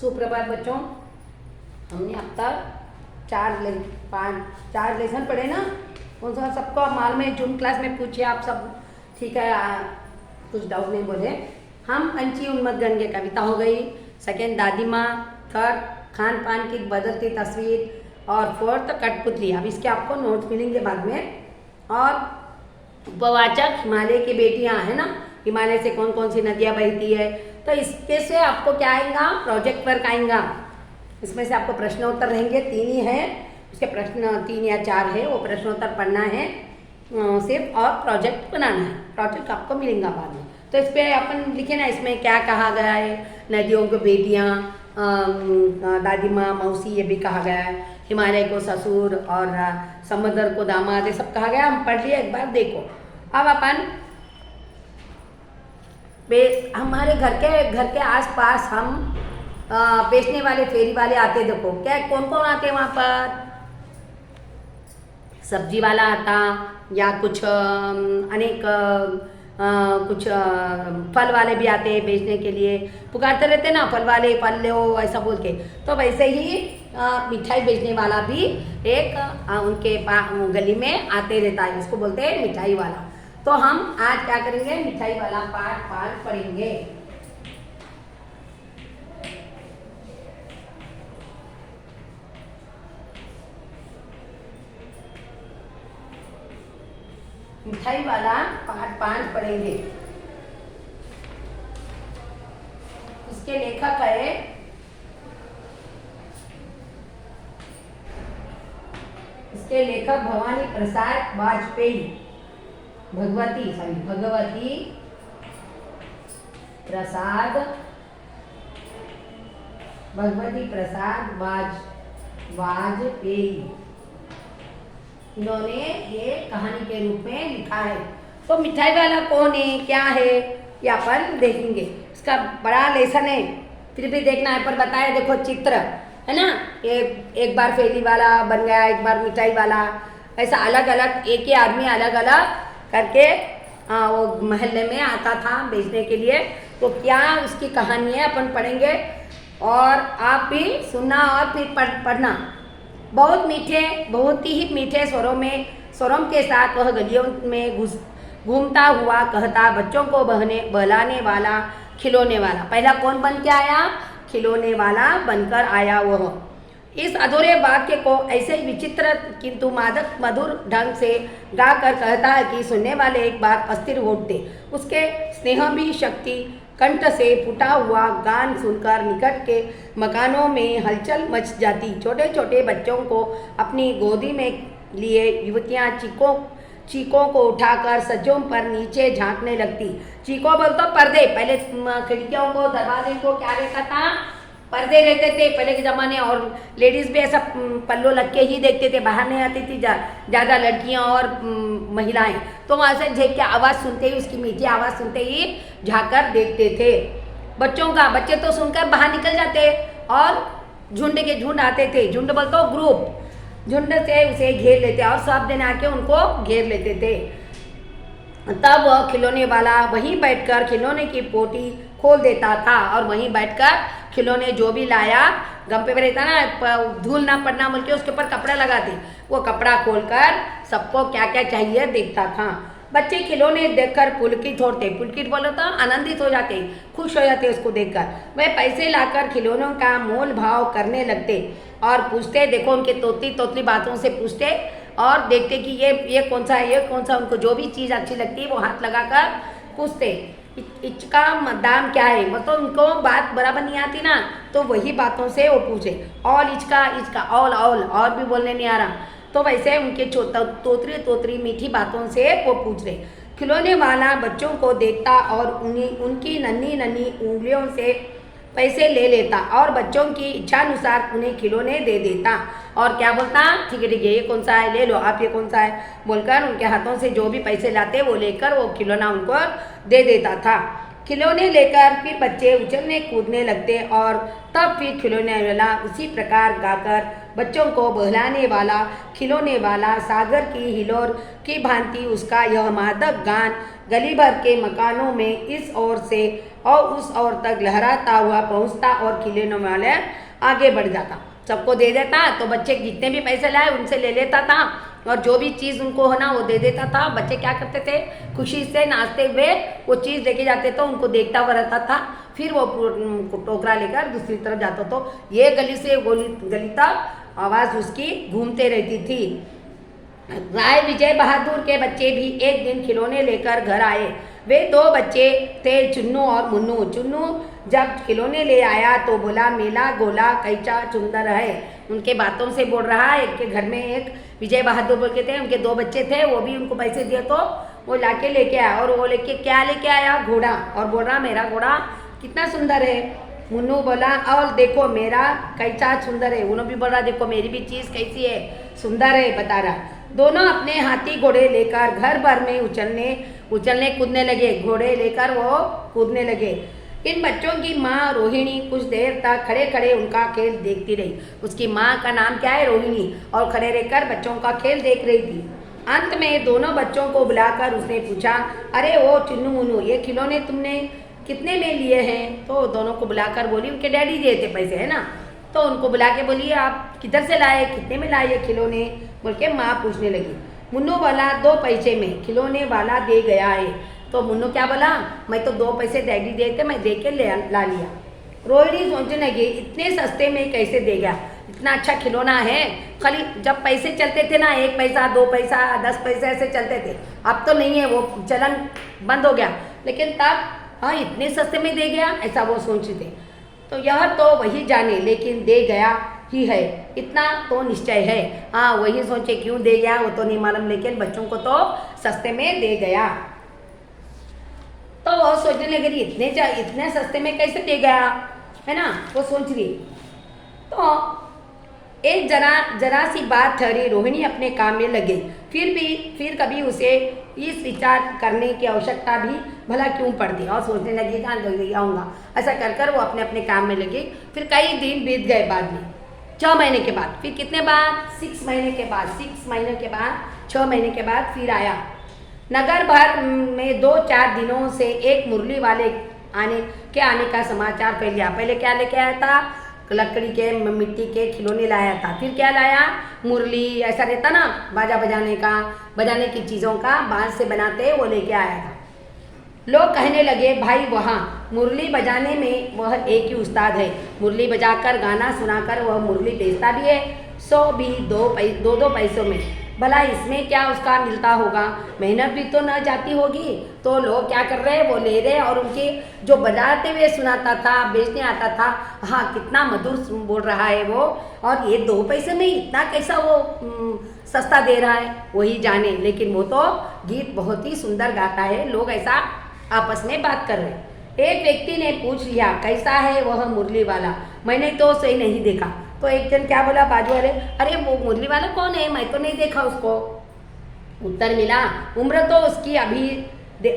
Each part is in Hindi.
सुप्रभात बच्चों। हमने अब तक चार लेसन पढ़े ना। उन सबको मालूम में जून क्लास में पूछे आप सब, ठीक है? कुछ डाउट नहीं बोले। हम अंची उन्मत्त गण की कविता हो गई, सेकेंड दादी माँ, थर्ड खान पान की बदलती तस्वीर और फोर्थ कठपुतली। अब इसके आपको नोट्स मिलेंगे बाद में। और उपवाचक हिमालय की बेटियाँ है ना, हिमालय से कौन कौन सी नदियाँ बहती है, तो इसके से आपको क्या आएगा, प्रोजेक्ट वर्क आएगा। इसमें से आपको प्रश्नोत्तर रहेंगे, 3 ही है उसके प्रश्न, 3 या 4 है, वो प्रश्नोत्तर पढ़ना है सिर्फ, और प्रोजेक्ट बनाना है। प्रोजेक्ट आपको मिलेगा बाद में। तो इस पर अपन लिखे ना, इसमें क्या कहा गया है, नदियों को बेटियाँ, दादी माँ, मौसी, ये भी कहा गया है। हिमालय को ससुर और समुद्र को दामाद, ये सब कहा गया। हम पढ़ लिए, एक बार देखो। अब अपन हमारे घर के आसपास हम बेचने वाले फेरी वाले आते, देखो क्या कौन कौन आते वहाँ पर। सब्जी वाला आता, या कुछ अनेक कुछ फल वाले भी आते हैं बेचने के लिए, पुकारते रहते ना, फल वाले फल लो ऐसा बोल के। तो वैसे ही मिठाई बेचने वाला भी एक उनके गली में आते रहता है, इसको बोलते हैं मिठाई वाला। तो हम आज क्या करेंगे, मिठाई वाला पाठ 5 पढ़ेंगे। मिठाई वाला पाठ 5 पढ़ेंगे। इसके लेखक है भवानी प्रसाद वाजपेयी, भगवती प्रसाद वाजपेयी, इन्होंने ये कहानी के रूप में लिखा है। तो मिठाई वाला कौन है, क्या है, ये अपन देखेंगे। इसका बड़ा लेसन है, फिर भी देखना है। पर बताया देखो चित्र है ना, ये एक बार फेरी वाला बन गया, एक बार मिठाई वाला, ऐसा अलग अलग एक ही आदमी अलग अलग करके वो महल्ले में आता था बेचने के लिए। तो क्या उसकी कहानी है अपन पढ़ेंगे, और आप भी सुनना और फिर पढ़ना। बहुत ही मीठे स्वरों के साथ वह गलियों में घूमता हुआ कहता, बच्चों को बहलाने वाला, खिलौने वाला। पहला कौन बन के आया, खिलौने वाला बनकर आया वह। इस अधूरे वाक्य को ऐसे विचित्र किंतु मादक मधुर ढंग से गाकर कहता है कि सुनने वाले एक बार अस्थिर हो उठते। उसके स्नेह भी शक्ति कंठ से फूटा हुआ गान सुनकर निकट के मकानों में हलचल मच जाती। छोटे छोटे बच्चों को अपनी गोदी में लिए युवतियां चीकों को उठाकर सज्जों पर नीचे झांकने लगती। चीकों बोल तो पर्दे, पहले खिड़कियों को दरवाजे को क्या रहता था, पर्दे रहते थे पहले के ज़माने। और लेडीज़ भी ऐसा पल्लो लग के ही देखते थे, बाहर नहीं आती थी ज़्यादा लड़कियां और महिलाएं। तो वहाँ से झेक के आवाज़ सुनते ही, उसकी मीठी आवाज़ सुनते ही झाँकर देखते थे। बच्चे तो सुनकर बाहर निकल जाते और झुंड के झुंड आते थे। झुंड बोलते हो ग्रुप, झुंड से उसे घेर लेते और सब दिन आके उनको घेर लेते थे। तब वह खिलौने वाला वहीं बैठकर खिलौने की पोटी खोल देता था, और वहीं बैठकर खिलौने जो भी लाया, गम पे रहता ना, धूल ना पड़ना बोल के उसके ऊपर कपड़ा लगाते, वो कपड़ा खोलकर सबको क्या क्या चाहिए देखता था। बच्चे खिलौने देखकर पुलकित होते, पुलकित बोलो तो आनंदित हो जाते, खुश हो जाते उसको देखकर। वे पैसे लाकर खिलौनों का मोल भाव करने लगते और पूछते, देखो उनके तोतली बातों से पूछते और देखते कि ये कौन सा है, ये कौन सा। उनको जो भी चीज़ अच्छी लगती है वो हाथ लगाकर पूछते, इसका दाम क्या है। मतलब उनको बात बराबर नहीं आती ना, तो वही बातों से वो पूछे। ऑल इसका ऑल और भी बोलने नहीं आ रहा, तो वैसे उनके तोतरी मीठी बातों से वो पूछ रहे। खिलौने वाला बच्चों को देखता और उनकी नन्ही उंगलियों से पैसे ले लेता और बच्चों की इच्छानुसार उन्हें खिलौने दे देता। और क्या बोलता, ठीक है ये कौन सा है, ले लो आप, ये कौन सा है बोलकर उनके हाथों से जो भी पैसे लाते वो लेकर वो खिलौना उनको दे देता था। खिलौने लेकर फिर बच्चे उछलने कूदने लगते और तब फिर खिलौने वाला उसी प्रकार गाकर बच्चों को बहलाने वाला, खिलौने वाला सागर की हिलोर की भांति उसका यह मादक गान गली भर के मकानों में इस ओर से और उस ओर तक लहराता हुआ पहुंचता और खिलौने वाले आगे बढ़ जाता, सबको दे देता। तो बच्चे जितने भी पैसे लाए उनसे ले लेता था और जो भी चीज़ उनको हो ना वो दे देता था। बच्चे क्या करते थे, खुशी से नाचते हुए वो चीज़ लेके जाते थे, उनको देखता हुआ रहता था। फिर वो टोकरा लेकर दूसरी तरफ जाता। तो ये गली से गली तक आवाज़ उसकी घूमते रहती थी। राय विजय बहादुर के बच्चे भी एक दिन खिलौने लेकर घर आए। वे दो बच्चे थे, चुन्नू और मुन्नू। चुन्नू जब खिलौने ले आया तो बोला, मेला गोला कैचा सुंदर है। उनके बातों से बोल रहा है। एक के घर में एक विजय बहादुर बोल के थे, उनके दो बच्चे थे, वो भी उनको पैसे दिए तो वो लाके लेके आया। और वो लेके क्या लेके आया, घोड़ा। और बोल रहा मेरा घोड़ा कितना सुंदर है। मुन्नू बोला, और देखो मेरा कैसा सुंदर है। उन्होंने भी बोला, देखो मेरी भी चीज़ कैसी है, सुंदर है, बता रहा। दोनों अपने हाथी घोड़े लेकर घर भर में उछलने कूदने लगे। घोड़े लेकर वो कूदने लगे। इन बच्चों की माँ रोहिणी कुछ देर तक खड़े खड़े उनका खेल देखती रही। उसकी माँ का नाम क्या है, रोहिणी, और खड़े रहकर बच्चों का खेल देख रही थी। अंत में दोनों बच्चों को बुलाकर उसने पूछा, अरे ओ चुन्नू मुन्नू, ये खिलौने तुमने कितने में लिए हैं? तो दोनों को बुलाकर बोली, उनके डैडी दिए थे पैसे, है ना। तो उनको बुला के बोलिए, आप किधर से लाए, कितने में लाए ये खिलौने, बोल के माँ पूछने लगी। मुन्नू बोला, 2 पैसे में खिलौने वाला दे गया है। तो मुन्नू क्या बोला, मैं तो 2 पैसे डैडी दे थे, मैं दे के ला लिया। रोहिणी सोचने लगी, इतने सस्ते में कैसे दे गया, इतना अच्छा खिलौना है। खाली जब पैसे चलते थे ना, 1 पैसा 2 पैसा 10 पैसे ऐसे चलते थे, अब तो नहीं है, वो चलन बंद हो गया। लेकिन तब हाँ इतने सस्ते में दे गया, ऐसा वो सोचते थे। तो यह तो वही जाने, लेकिन दे गया ही है, इतना तो निश्चय है। हाँ वही सोचे क्यों दे गया वो तो नहीं मालूम, लेकिन बच्चों को तो सस्ते में दे गया। तो वो सोचने लगी, इतने सस्ते में कैसे दे गया, है ना, वो सोच रही। तो एक जरा सी बात ठहरी, रोहिणी अपने काम में लगी। फिर कभी उसे इस विचार करने की आवश्यकता भी भला क्यों पड़ती, और सोचने लगी कहाँ आऊँगा, ऐसा कर कर वो अपने अपने काम में लगी। फिर कई दिन बीत गए, बाद में 6 महीने के बाद, फिर कितने बाद, 6 महीने के बाद, 6 महीने के बाद 6 महीने के बाद फिर आया। नगर भर में 2-4 दिनों से एक मुरली वाले आने का समाचार फैल गया। पहले क्या लेके आया था, लकड़ी के मिट्टी के खिलौने लाया था। फिर क्या लाया, मुरली, ऐसा रहता ना बाजा बजाने की चीज़ों का बांस से बनाते, वो लेके आया था। लोग कहने लगे, भाई वहाँ मुरली बजाने में वह एक ही उस्ताद है, मुरली बजाकर गाना सुनाकर वह मुरली बेचता भी है, सो भी 2 पैसों में। भला इसमें क्या उसका मिलता होगा, मेहनत भी तो न जाती होगी। तो लोग क्या कर रहे हैं, वो ले रहे, और उनके जो बजाते हुए सुनाता था, बेचने आता था, हाँ कितना मधुर बोल रहा है वो, और ये 2 पैसे में इतना कैसा वो सस्ता दे रहा है, वही जाने। लेकिन वो तो गीत बहुत ही सुंदर गाता है। लोग ऐसा आपस में बात कर रहे। एक व्यक्ति ने पूछ लिया, कैसा है वह मुरली वाला, मैंने तो सही नहीं देखा। तो एक जन क्या बोला, बाजू वाले, अरे वो मुरली वाला कौन है, मैं तो नहीं देखा उसको। उत्तर मिला, उम्र तो उसकी अभी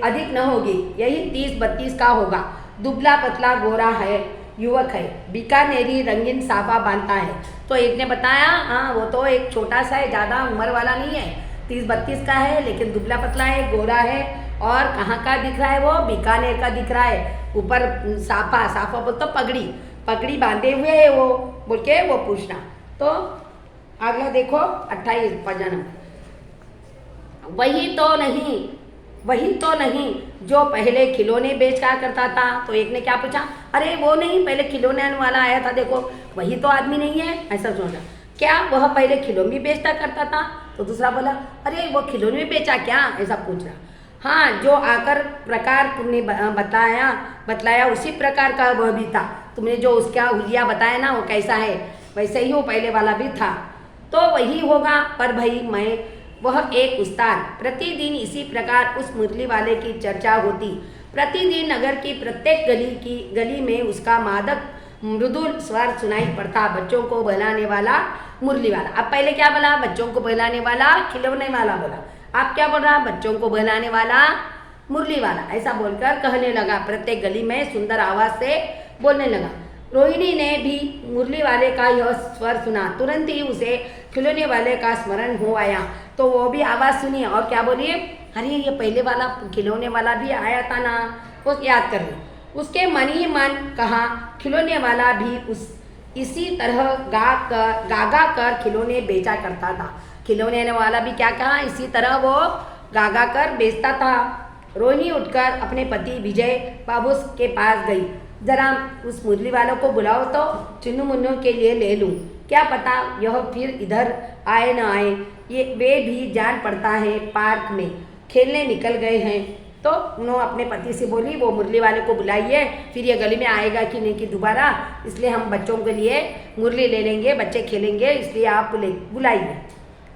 अधिक न होगी, यही 30-32 का होगा, दुबला पतला गोरा है, युवक है, बीकानेरी रंगीन साफा बांधता है। तो एक ने बताया, हाँ वो तो एक छोटा सा है, ज़्यादा उम्र वाला नहीं है, 30-32 का है, लेकिन दुबला पतला है, गोरा है, और कहाँ का दिख रहा है वो, बीकानेर का दिख रहा है। ऊपर साफा बोल तो पगड़ी बांधे हुए है वो, बोल के वो पूछना। तो अगला देखो 28 पन्ना नंबर, वही तो नहीं जो पहले खिलौने बेचा करता था। तो एक ने क्या पूछा, अरे वो नहीं, पहले खिलौने वाला आया था, देखो वही तो आदमी नहीं है, ऐसा सोचा। क्या वह पहले खिलौने बेचता करता था? तो दूसरा बोला, अरे वो खिलौने बेचा क्या, ऐसा पूछ रहा। हाँ, जो आकर प्रकार तुमने बतलाया उसी प्रकार का वह भी था। तुमने जो उसका हुलिया बताया ना, वो कैसा है, वैसे ही वो पहले वाला भी था। तो वही होगा, पर भाई वह एक उस्ताद। प्रतिदिन इसी प्रकार उस मुरली वाले की चर्चा होती। प्रतिदिन नगर की प्रत्येक गली में उसका मादक मृदुल स्वर सुनाई पड़ता। बच्चों को बहलाने वाला मुरली वाला। अब पहले क्या बोला, बच्चों को बहलाने वाला खिलौने वाला बोला। आप क्या बोल रहा, बच्चों को बहलाने वाला मुरली वाला, ऐसा बोलकर कहने लगा। प्रत्येक गली में सुंदर आवाज से बोलने लगा। रोहिणी ने भी मुरली वाले का यह स्वर सुना। तुरंत ही उसे खिलौने वाले का स्मरण हो आया। तो वो भी आवाज़ सुनी और क्या बोलिए, अरे ये पहले वाला खिलौने वाला भी आया था ना, वो याद कर रही। उसके मन ही मन कहा, खिलौने वाला भी उस इसी तरह गा कर खिलौने बेचा करता था। खिलौने वाला भी क्या कहा, इसी तरह वो गा कर बेचता था। रोहिणी उठकर अपने पति विजय बाबू के पास गई। जरा उस मुरली वालों को बुलाओ तो चुन्नू मुन्नू के लिए ले लूँ, क्या पता यह फिर इधर आए न आए। ये वे भी जान पड़ता है पार्क में खेलने निकल गए हैं। तो उन्होंने अपने पति से बोली वो मुरली वाले को बुलाइए, फिर ये गली में आएगा कि नहीं कि दोबारा, इसलिए हम बच्चों के लिए मुरली ले लेंगे, बच्चे खेलेंगे, इसलिए आप बुलाइए।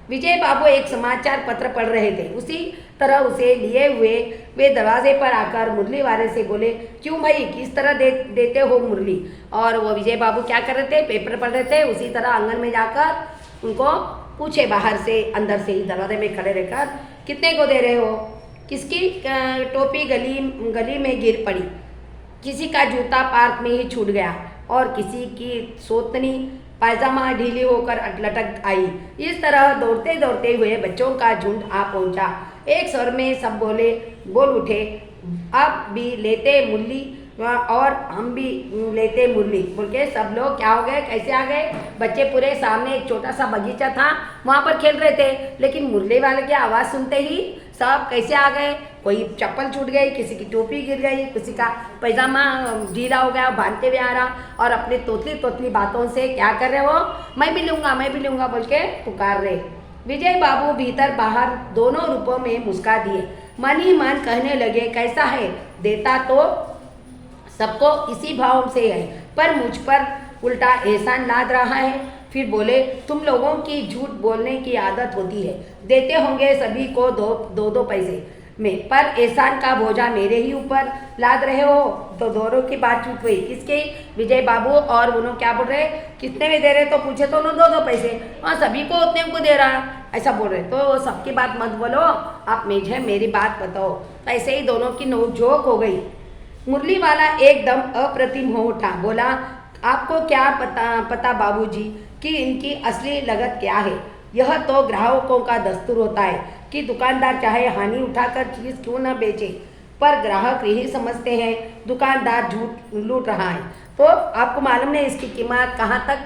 विजय बाबू एक समाचार पत्र पढ़ रहे थे, उसी तरह उसे लिए हुए वे दरवाजे पर आकर मुरली वाले से बोले, क्यों भाई किस तरह देते हो मुरली। और वो विजय बाबू क्या कर रहे थे, पेपर पढ़ रहे थे। उसी तरह आंगन में जाकर उनको पूछे, बाहर से अंदर से ही दरवाजे में खड़े रहकर, कितने को दे रहे हो। किसकी टोपी गली में गिर पड़ी, किसी का जूता पार्क में ही छूट गया और किसी की सोतनी पायजामा ढीली होकर लटक आई। इस तरह दौड़ते दौड़ते हुए बच्चों का झुंड आ पहुंचा। एक स्वर में सब बोल उठे, अब भी लेते मुरली और हम भी लेते मुरली बोल के सब लोग क्या हो गए, कैसे आ गए। बच्चे पूरे सामने एक छोटा सा बगीचा था, वहाँ पर खेल रहे थे, लेकिन मुरली वाले की आवाज़ सुनते ही सब कैसे आ गए। कोई चप्पल छूट गई, किसी की टोपी गिर गई, किसी का पैजामा ढीला हो गया, बांधते हुए आ रहा, और अपने तोतली बातों से क्या कर रहे हो, मैं भी लूँगा बोल के पुकार रहे। विजय बाबू भीतर बाहर दोनों रूपों में मुस्का दिए, मन ही मन कहने लगे, कैसा है, देता तो सबको इसी भाव से है, पर मुझ पर उल्टा एहसान लाद रहा है। फिर बोले, तुम लोगों की झूठ बोलने की आदत होती है, देते होंगे सभी को दो पैसे में, पर एहसान का बोझा मेरे ही ऊपर लाद रहे हो। तो दोनों की बातचीत हुई, किसके, विजय बाबू और उन्होंने क्या बोल रहे, कितने में दे रहे, तो पूछे तो उन्होंने दो पैसे, हाँ सभी को उतने को दे रहा, ऐसा बोल रहे। तो सबकी बात मत बोलो, आप मुझे मेरी बात बताओ। तो ऐसे ही दोनों की नोकझोंक हो गई। मुरली वाला एकदम अप्रतिम हो उठा, बोला, आपको क्या पता बाबूजी कि इनकी असली लागत क्या है। यह तो ग्राहकों का दस्तूर होता है कि दुकानदार चाहे हानि उठाकर चीज़ क्यों न बेचे, पर ग्राहक यही समझते हैं दुकानदार झूठ लूट रहा है। तो आपको मालूम नहीं इसकी कीमत कहाँ तक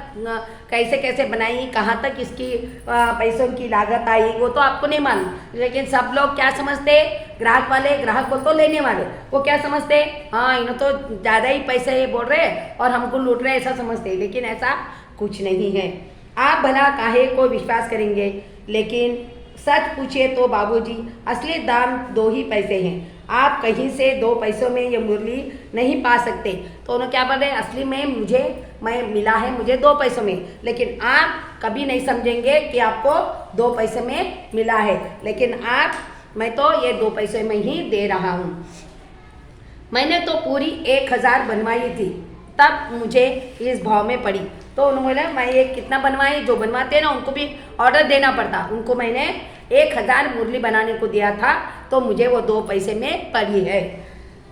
कैसे बनाई, कहाँ तक इसकी पैसों की लागत आई, वो तो आपको नहीं मालूम। लेकिन सब लोग क्या समझते, ग्राहक वाले, ग्राहक बोल तो लेने वाले, वो क्या समझते, हाँ इन्हों तो ज़्यादा ही पैसे बोल रहे और हमको लूट रहे, ऐसा समझते। लेकिन ऐसा कुछ नहीं है। आप भला काहे को विश्वास करेंगे, लेकिन सच पूछिए तो बाबूजी असली दाम 2 ही पैसे हैं। आप कहीं से 2 पैसों में ये मुरली नहीं पा सकते। तो उन्होंने क्या बोल रहे, असली में मैं मिला है मुझे 2 पैसों में, लेकिन आप कभी नहीं समझेंगे कि आपको 2 पैसे में मिला है, लेकिन मैं तो ये 2 पैसे में ही दे रहा हूँ। मैंने तो पूरी 1000 बनवाई थी, तब मुझे इस भाव में पड़ी। तो उन्होंने बोला, मैं ये कितना बनवाई, जो बनवाते हैं ना उनको भी ऑर्डर देना पड़ता, उनको मैंने 1000 मुरली बनाने को दिया था, तो मुझे वो 2 पैसे में पड़ी है।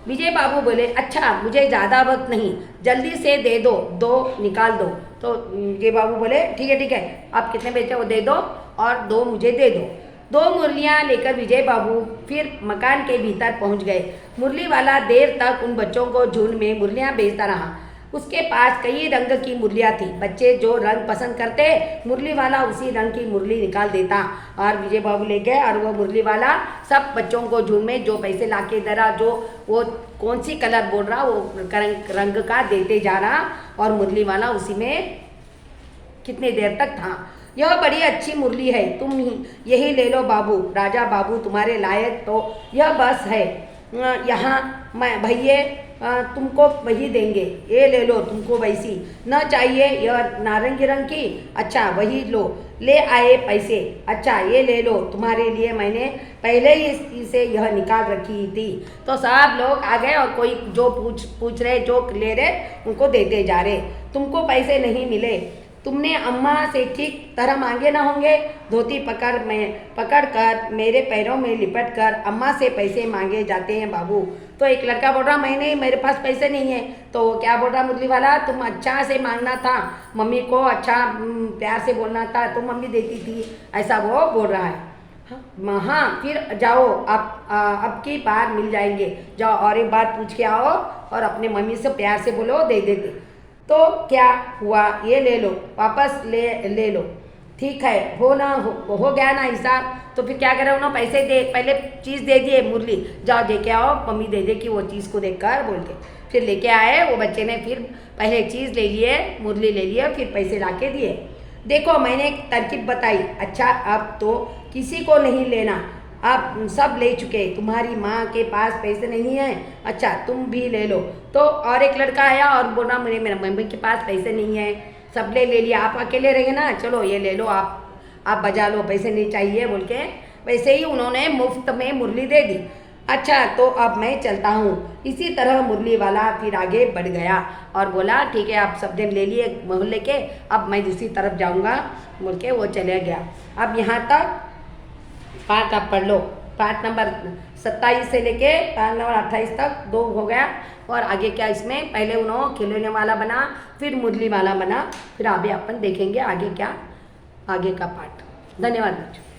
विजय बाबू बोले, अच्छा मुझे ज़्यादा वक्त नहीं, जल्दी से दे दो, 2 निकाल दो। तो विजय बाबू बोले, ठीक है, आप कितने बेचे वो दे दो और 2 मुझे दे दो। 2 मुरलियाँ लेकर विजय बाबू फिर मकान के भीतर पहुंच गए। मुरली वाला देर तक उन बच्चों को झुंड में मुरलियाँ बेचता रहा। उसके पास कई रंग की मुरलियाँ थी। बच्चे जो रंग पसंद करते, मुरली वाला उसी रंग की मुरली निकाल देता और विजय बाबू ले गए, और वो मुरली वाला सब बच्चों को झुंड में जो पैसे लाके दे रहा, जो वो कौन सी कलर बोल रहा वो रंग का देते जा रहा, और मुरली वाला उसी में कितने देर तक था। यह बड़ी अच्छी मुरली है, तुम ही यही ले लो बाबू, राजा बाबू तुम्हारे लायक तो यह बस है, यहाँ मैं भैया तुमको वही देंगे, ये ले लो, तुमको वैसी न चाहिए, यह नारंगी रंग की, अच्छा वही लो, ले आए पैसे, अच्छा ये ले लो, तुम्हारे लिए मैंने पहले ही इसे यह निकाल रखी थी। तो सब लोग आ गए और कोई जो पूछ रहे, जो ले रहे उनको देते जा रहे। तुमको पैसे नहीं मिले, तुमने अम्मा से ठीक तरह मांगे ना होंगे। धोती पकड़ कर मेरे पैरों में लिपट कर अम्मा से पैसे मांगे जाते हैं बाबू। तो एक लड़का बोल रहा, मैंने मेरे पास पैसे नहीं है। तो क्या बोल रहा मुरली वाला, तुम अच्छा से मांगना था, मम्मी को अच्छा प्यार से बोलना था तो मम्मी देती थी, ऐसा वो बोल रहा है। हाँ फिर जाओ, अब की बार मिल जाएंगे, जाओ और एक बार पूछ के आओ और अपने मम्मी से प्यार से बोलो दे देते। तो क्या हुआ, ये ले लो, वापस ले लो, ठीक है, हो गया ना हिसाब। तो फिर क्या करे उन्होंने, पैसे दे, पहले चीज़ दे दिए, मुरली जाओ दे के आओ, मम्मी दे दे कि वो चीज़ को देख कर बोल के फिर लेके आए। वो बच्चे ने फिर पहले चीज़ ले लिए, मुरली ले लिए, फिर पैसे ला के दिए। देखो मैंने एक तरकीब बताई, अच्छा अब तो किसी को नहीं लेना, आप सब ले चुके, तुम्हारी माँ के पास पैसे नहीं हैं, अच्छा तुम भी ले लो। तो और एक लड़का आया और बोला मेरे मम्मी के पास पैसे नहीं हैं, सब ले लिया, आप अकेले रहेंगे ना, चलो ये ले लो, आप बजा लो, पैसे नहीं चाहिए बोल के वैसे ही उन्होंने मुफ्त में मुरली दे दी। अच्छा तो अब मैं चलता हूँ। इसी तरह मुरली वाला फिर आगे बढ़ गया और बोला ठीक है आप सब दिन ले लिए मोहल्ले के, अब मैं दूसरी तरफ जाऊँगा बोल के वो चले गया। अब यहाँ तक पाठ आप पढ़ लो, पाठ नंबर 27 से लेके पाठ नंबर 28 तक 2 हो गया। और आगे क्या इसमें, पहले उन्होंने खिलौने वाला बना, फिर मुरली वाला बना, फिर आगे अपन देखेंगे आगे क्या, आगे का पाठ। धन्यवाद बच्चों।